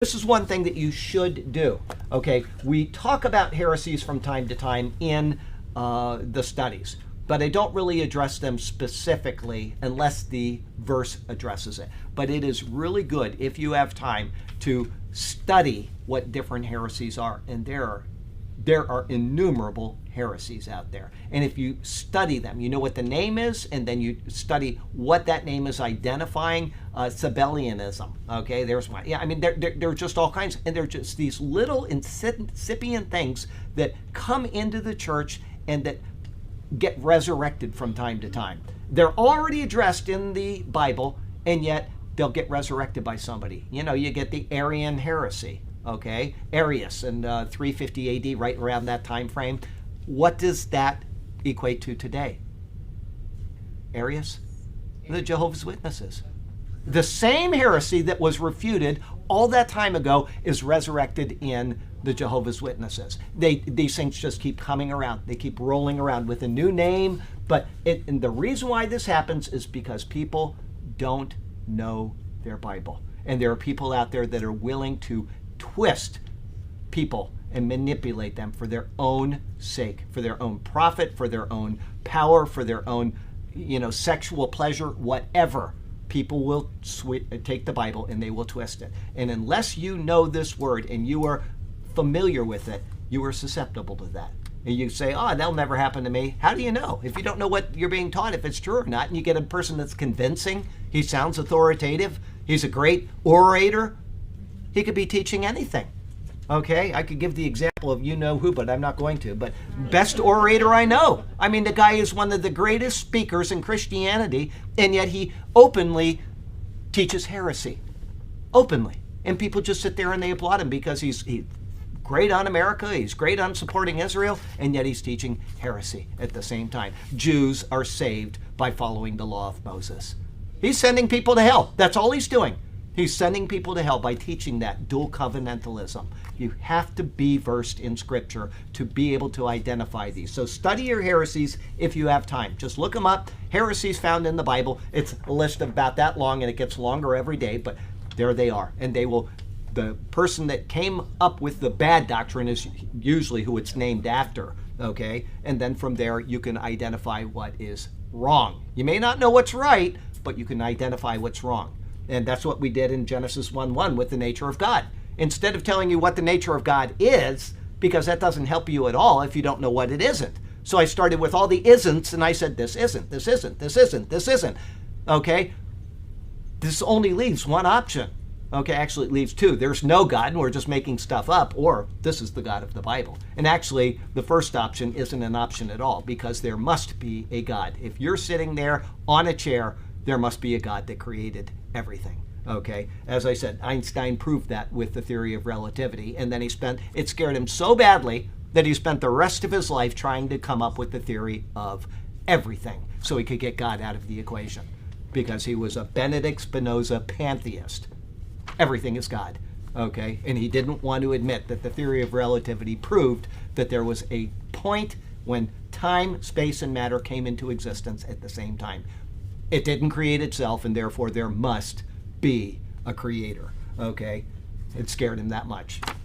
This is one thing that you should do. Okay, we talk about heresies from time to time in the studies, but I don't really address them specifically unless the verse addresses it. But it is really good if you have time to study what different heresies are, and there are innumerable heresies out there. And if you study them, you know what the name is, and then you study what that name is identifying. Sabellianism, okay, there's one. Yeah, I mean, there are just all kinds, and they're just these little incipient things that come into the church and that get resurrected from time to time. They're already addressed in the Bible, and yet they'll get resurrected by somebody. You know, you get the Arian heresy. Okay, Arius in 350 AD, right around that time frame. What does that equate to today? Arius? The Jehovah's Witnesses. The same heresy that was refuted all that time ago is resurrected in the Jehovah's Witnesses. These things just keep coming around. They keep rolling around with a new name. And the reason why this happens is because people don't know their Bible. And there are people out there that are willing to twist people and manipulate them for their own sake, for their own profit, for their own power, for their own, sexual pleasure, whatever. People will take the Bible and they will twist it. And unless you know this word and you are familiar with it, you are susceptible to that. And you say, oh, that'll never happen to me. How do you know? If you don't know what you're being taught, if it's true or not, and you get a person that's convincing, he sounds authoritative, he's a great orator, he could be teaching anything. Okay, I could give the example of you-know-who, but I'm not going to. But best orator I know. I mean, the guy is one of the greatest speakers in Christianity, and yet he openly teaches heresy. Openly. And people just sit there and they applaud him because he's great on America, he's great on supporting Israel, and yet he's teaching heresy at the same time. Jews are saved by following the law of Moses. He's sending people to hell. That's all he's doing. He's sending people to hell by teaching that dual covenantalism. You have to be versed in Scripture to be able to identify these. So study your heresies if you have time. Just look them up. Heresies found in the Bible. It's a list of about that long, and it gets longer every day, but there they are. And the person that came up with the bad doctrine is usually who it's named after, okay? And then from there, you can identify what is wrong. You may not know what's right, but you can identify what's wrong. And that's what we did in Genesis 1:1 with the nature of God. Instead of telling you what the nature of God is, because that doesn't help you at all if you don't know what it isn't. So I started with all the isn'ts, and I said, this isn't, this isn't, this isn't, this isn't. Okay? This only leaves one option. Okay, actually it leaves two. There's no God, and we're just making stuff up, or this is the God of the Bible. And actually, the first option isn't an option at all, because there must be a God. If you're sitting there on a chair, there must be a God that created everything. Okay, as I said, Einstein proved that with the theory of relativity, and then it scared him so badly that he spent the rest of his life trying to come up with the theory of everything so he could get God out of the equation, because he was a Benedict Spinoza pantheist. Everything is God. Okay, and he didn't want to admit that the theory of relativity proved that there was a point when time, space, and matter came into existence at the same time. It didn't create itself, and therefore there must be a creator. Okay? It scared him that much.